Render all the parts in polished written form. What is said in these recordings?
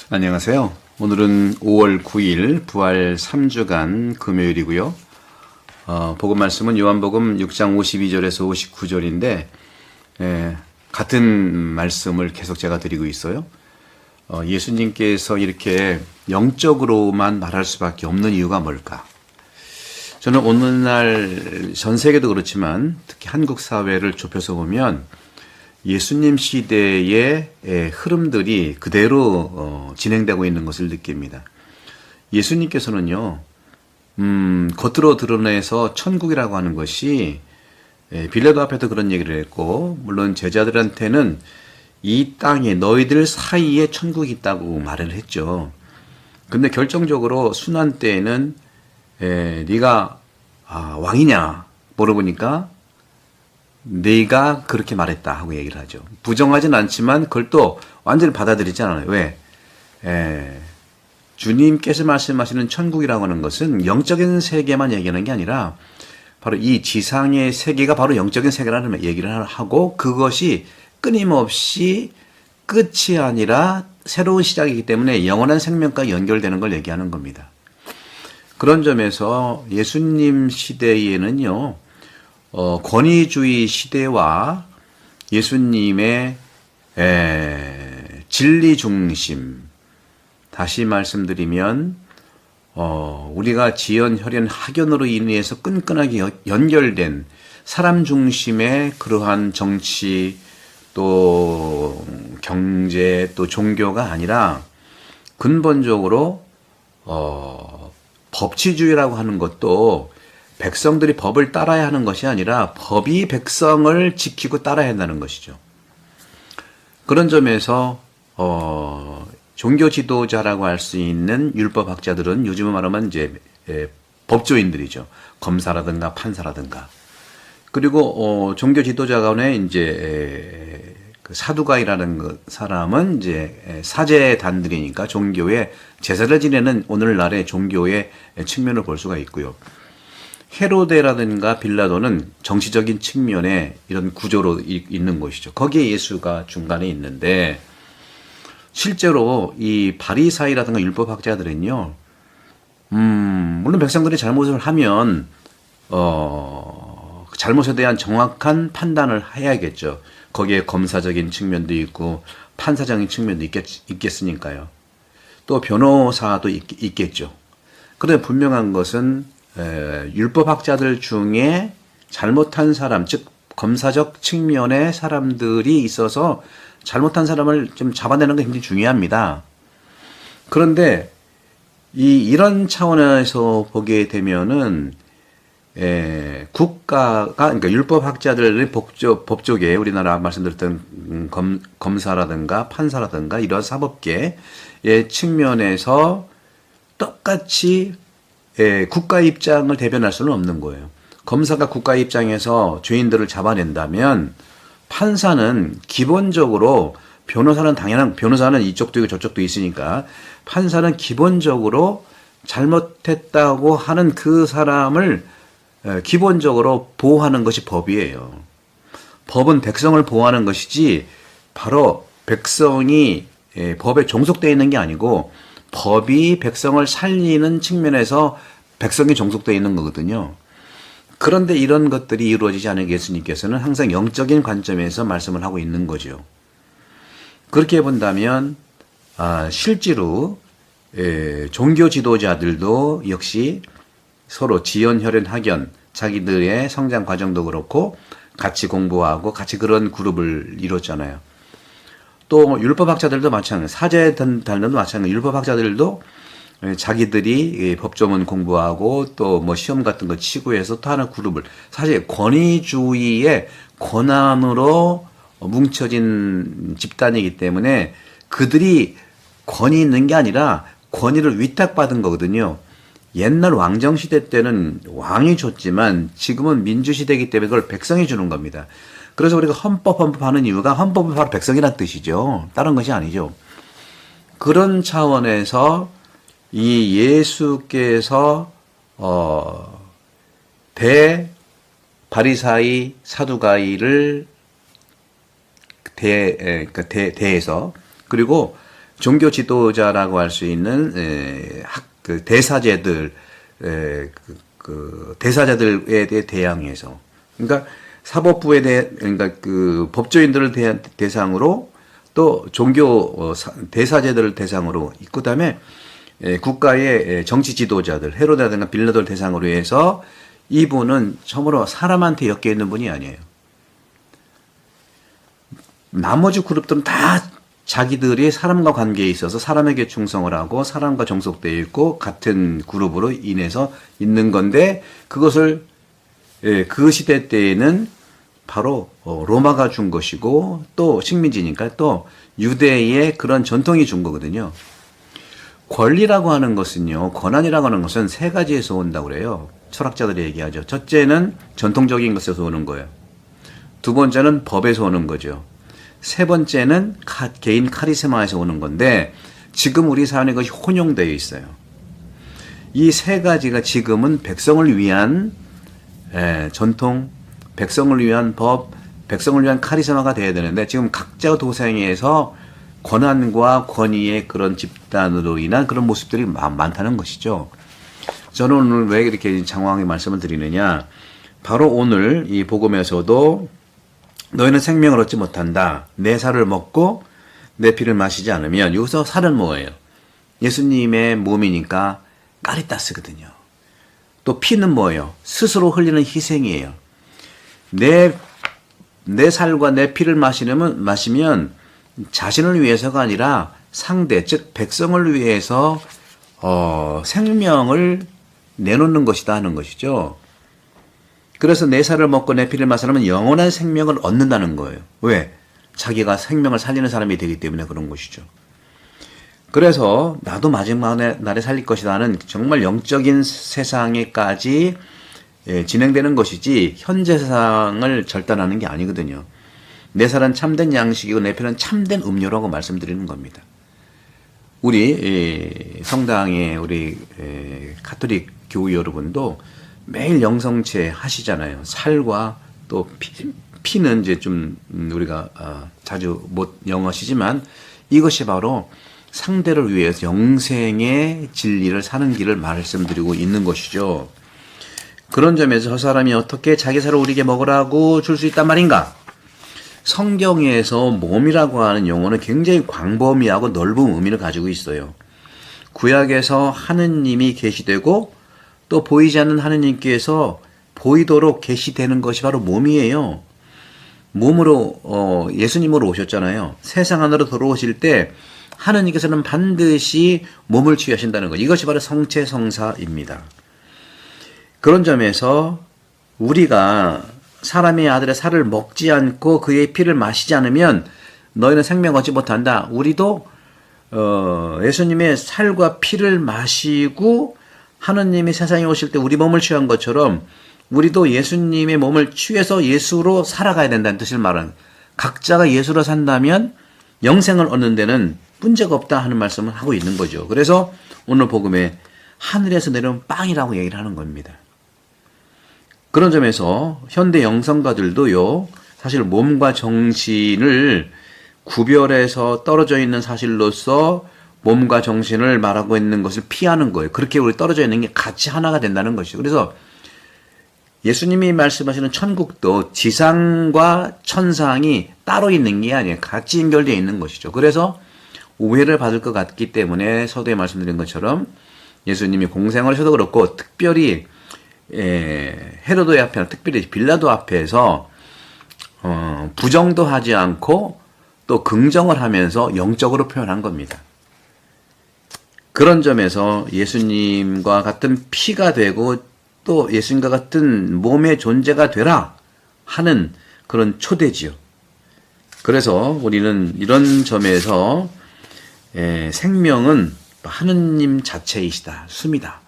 안녕하세요. 오늘은 5월 9일 부활 3주간 금요일이고요. 복음 말씀은 요한복음 6장 52절에서 59절인데 같은 말씀을 계속 제가 드리고 있어요. 예수님께서 이렇게 영적으로만 말할 수밖에 없는 이유가 뭘까? 저는 오늘날 전 세계도 그렇지만 특히 한국 사회를 좁혀서 보면 예수님 시대의 흐름들이 그대로 진행되고 있는 것을 느낍니다. 예수님께서는요, 겉으로 드러내서 천국이라고 하는 것이 빌라도 앞에도 그런 얘기를 했고, 물론 제자들한테는 이 땅에 너희들 사이에 천국이 있다고 말을 했죠. 근데 결정적으로 순환 때에는 네가 왕이냐 물어보니까 네가 그렇게 말했다 하고 얘기를 하죠. 부정하진 않지만 그걸 또 완전히 받아들이지 않아요. 왜? 주님께서 말씀하시는 천국이라고 하는 것은 영적인 세계만 얘기하는 게 아니라 바로 이 지상의 세계가 바로 영적인 세계라는 얘기를 하고 그것이 끊임없이 끝이 아니라 새로운 시작이기 때문에 영원한 생명과 연결되는 걸 얘기하는 겁니다. 그런 점에서 예수님 시대에는요, 권위주의 시대와 예수님의 진리 중심, 다시 말씀드리면 우리가 지연혈연 학연으로 인해서 끈끈하게 연결된 사람 중심의 그러한 정치 또 경제 또 종교가 아니라 근본적으로 법치주의라고 하는 것도 백성들이 법을 따라야 하는 것이 아니라 법이 백성을 지키고 따라야 한다는 것이죠. 그런 점에서 종교 지도자라고 할 수 있는 율법학자들은 요즘은 말하면 이제 법조인들이죠. 검사라든가 판사라든가. 그리고 종교 지도자 간에 이제 그 사두가이라는 그 사람은 이제 사제단들이니까 종교의 제사를 지내는 오늘날의 종교의 측면을 볼 수가 있고요. 헤로데라든가 빌라도는 정치적인 측면에 이런 구조로 있는 것이죠. 거기에 예수가 중간에 있는데 실제로 이 바리사이라든가 율법학자들은요, 물론 백성들이 잘못을 하면 잘못에 대한 정확한 판단을 해야겠죠. 거기에 검사적인 측면도 있고 판사적인 측면도 있겠으니까요. 또 변호사도 있겠죠. 그런데 분명한 것은 율법학자들 중에 잘못한 사람, 즉 검사적 측면의 사람들이 있어서 잘못한 사람을 좀 잡아내는 게 굉장히 중요합니다. 그런데 이런 차원에서 보게 되면은 국가가 그러니까 율법학자들의 법조계 우리나라 말씀드렸던 검사라든가 판사라든가 이런 사법계의 측면에서 똑같이 국가 입장을 대변할 수는 없는 거예요. 검사가 국가 입장에서 죄인들을 잡아낸다면 판사는 기본적으로 변호사는 이쪽도 있고 저쪽도 있으니까 판사는 기본적으로 잘못했다고 하는 그 사람을 기본적으로 보호하는 것이 법이에요. 법은 백성을 보호하는 것이지 바로 백성이 법에 종속되어 있는 게 아니고 법이 백성을 살리는 측면에서 백성이 종속되어 있는 거거든요. 그런데 이런 것들이 이루어지지 않은 예수님께서는 항상 영적인 관점에서 말씀을 하고 있는 거죠. 그렇게 본다면 실제로 종교 지도자들도 역시 서로 지연혈연 학연 자기들의 성장 과정도 그렇고 같이 공부하고 같이 그런 그룹을 이뤘잖아요. 또 율법학자들도 마찬가지예요. 사제단들도 마찬가지예요. 율법학자들도 자기들이 법조문 공부하고 또 뭐 시험 같은 거 치고 해서 또 하는 그룹을 사실 권위주의의 권한으로 뭉쳐진 집단이기 때문에 그들이 권위 있는 게 아니라 권위를 위탁받은 거거든요. 옛날 왕정시대 때는 왕이 줬지만 지금은 민주시대이기 때문에 그걸 백성이 주는 겁니다. 그래서 우리가 헌법하는 이유가 헌법은 바로 백성이란 뜻이죠. 다른 것이 아니죠. 그런 차원에서 이 예수께서 바리사이 사두가이를 대해서 그리고 종교 지도자라고 할 수 있는 그 대사제들 대사자들에 대해 대항해서, 그러니까 사법부에 대해, 그러니까 그 법조인들을 대상으로 또 종교 대사제들을 대상으로, 그다음에 국가의 정치 지도자들, 헤로다든가 빌라도를 대상으로 해서 이분은 처음으로 사람한테 엮여 있는 분이 아니에요. 나머지 그룹들은 다 자기들이 사람과 관계에 있어서 사람에게 충성을 하고 사람과 종속되어 있고 같은 그룹으로 인해서 있는 건데, 그것을 그 시대 때에는 바로 로마가 준 것이고 또 식민지니까 또 유대의 그런 전통이 준 거거든요. 권리라고 하는 것은요, 권한이라고 하는 것은 세 가지에서 온다고 그래요. 철학자들이 얘기하죠. 첫째는 전통적인 것에서 오는 거예요. 두 번째는 법에서 오는 거죠. 세 번째는 개인 카리스마에서 오는 건데, 지금 우리 사회에 그것이 혼용되어 있어요. 이 세 가지가 지금은 백성을 위한 전통, 백성을 위한 법, 백성을 위한 카리스마가 돼야 되는데, 지금 각자 도생에서 권한과 권위의 그런 집단으로 인한 그런 모습들이 많다는 것이죠. 저는 오늘 왜 이렇게 장황하게 말씀을 드리느냐, 바로 오늘 이 복음에서도 너희는 생명을 얻지 못한다. 내 살을 먹고 내 피를 마시지 않으면, 여기서 살은 뭐예요? 예수님의 몸이니까 까리따스거든요. 또 피는 뭐예요? 스스로 흘리는 희생이에요. 내 살과 내 피를 마시면 자신을 위해서가 아니라 상대, 즉 백성을 위해서 생명을 내놓는 것이다 하는 것이죠. 그래서 내 살을 먹고 내 피를 마시면 영원한 생명을 얻는다는 거예요. 왜? 자기가 생명을 살리는 사람이 되기 때문에 그런 것이죠. 그래서 나도 마지막 날에 살릴 것이다 하는 정말 영적인 세상에까지 진행되는 것이지, 현재 세상을 절단하는 게 아니거든요. 내 살은 참된 양식이고 내 피는 참된 음료라고 말씀드리는 겁니다. 우리 성당의 우리 가톨릭 교우 여러분도 매일 영성체 하시잖아요. 살과 또 피는 이제 좀 우리가 자주 못 영어시지만, 이것이 바로 상대를 위해서 영생의 진리를 사는 길을 말씀드리고 있는 것이죠. 그런 점에서 저 사람이 어떻게 자기 살을 우리에게 먹으라고 줄 수 있단 말인가? 성경에서 몸이라고 하는 용어는 굉장히 광범위하고 넓은 의미를 가지고 있어요. 구약에서 하느님이 계시되고 또 보이지 않는 하느님께서 보이도록 계시되는 것이 바로 몸이에요. 몸으로 예수님으로 오셨잖아요. 세상 안으로 들어오실 때 하느님께서는 반드시 몸을 취하신다는 것, 이것이 바로 성체성사입니다. 그런 점에서 우리가 사람의 아들의 살을 먹지 않고 그의 피를 마시지 않으면 너희는 생명 얻지 못한다. 우리도 예수님의 살과 피를 마시고 하느님이 세상에 오실 때 우리 몸을 취한 것처럼 우리도 예수님의 몸을 취해서 예수로 살아가야 된다는 뜻을 말하는, 각자가 예수로 산다면 영생을 얻는 데는 문제가 없다 하는 말씀을 하고 있는 거죠. 그래서 오늘 복음에 하늘에서 내려온 빵이라고 얘기를 하는 겁니다. 그런 점에서 현대 영성가들도요, 사실 몸과 정신을 구별해서 떨어져 있는 사실로서 몸과 정신을 말하고 있는 것을 피하는 거예요. 그렇게 우리 떨어져 있는 게 같이 하나가 된다는 것이죠. 그래서 예수님이 말씀하시는 천국도 지상과 천상이 따로 있는 게 아니에요. 같이 연결되어 있는 것이죠. 그래서 오해를 받을 것 같기 때문에 서두에 말씀드린 것처럼 예수님이 공생을 하셔도 그렇고, 특별히 헤로도의 앞에, 특별히 빌라도 앞에서 부정도 하지 않고 또 긍정을 하면서 영적으로 표현한 겁니다. 그런 점에서 예수님과 같은 피가 되고 또 예수님과 같은 몸의 존재가 되라 하는 그런 초대지요. 그래서 우리는 이런 점에서 생명은 하느님 자체이시다, 숨이다.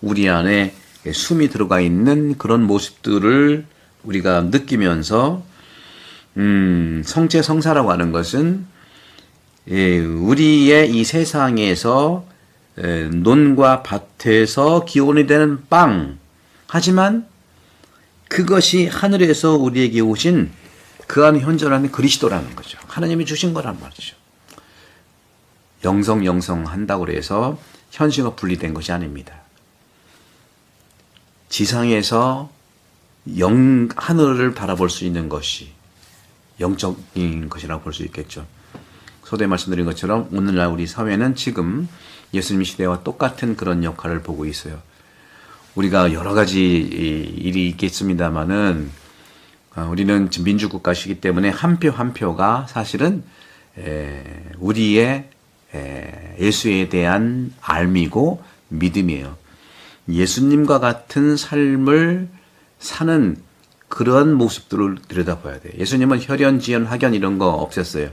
우리 안에 숨이 들어가 있는 그런 모습들을 우리가 느끼면서 성체성사라고 하는 것은 우리의 이 세상에서 논과 밭에서 기원이 되는 빵, 하지만 그것이 하늘에서 우리에게 오신 그 안에 현존하는 그리스도라는 거죠. 하나님이 주신 거란 말이죠. 영성한다고 해서 현실과 분리된 것이 아닙니다. 지상에서 하늘을 바라볼 수 있는 것이 영적인 것이라고 볼 수 있겠죠. 서두에 말씀드린 것처럼 오늘날 우리 사회는 지금 예수님 시대와 똑같은 그런 역할을 보고 있어요. 우리가 여러 가지 일이 있겠습니다만은 우리는 지금 민주국가시기 때문에 한 표 한 표가 사실은 우리의 예수에 대한 알미고 믿음이에요. 예수님과 같은 삶을 사는 그런 모습들을 들여다봐야 돼요. 예수님은 혈연, 지연, 학연 이런 거 없앴어요.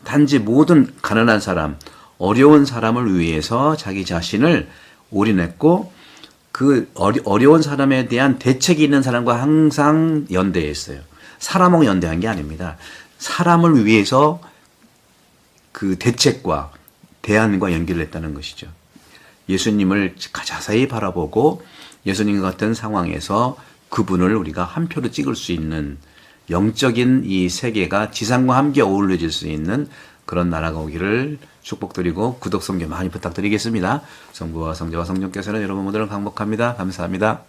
단지 모든 가난한 사람, 어려운 사람을 위해서 자기 자신을 올인했고 그 어려운 사람에 대한 대책이 있는 사람과 항상 연대했어요. 사람하고 연대한 게 아닙니다. 사람을 위해서 그 대책과 대안과 연결을 했다는 것이죠. 예수님을 자세히 바라보고 예수님과 같은 상황에서 그분을 우리가 한 표로 찍을 수 있는 영적인 이 세계가 지상과 함께 어우러질 수 있는 그런 나라가 오기를 축복드리고 구독, 성교 많이 부탁드리겠습니다. 성부와 성자와 성령께서는 여러분 모두를 강복합니다. 감사합니다.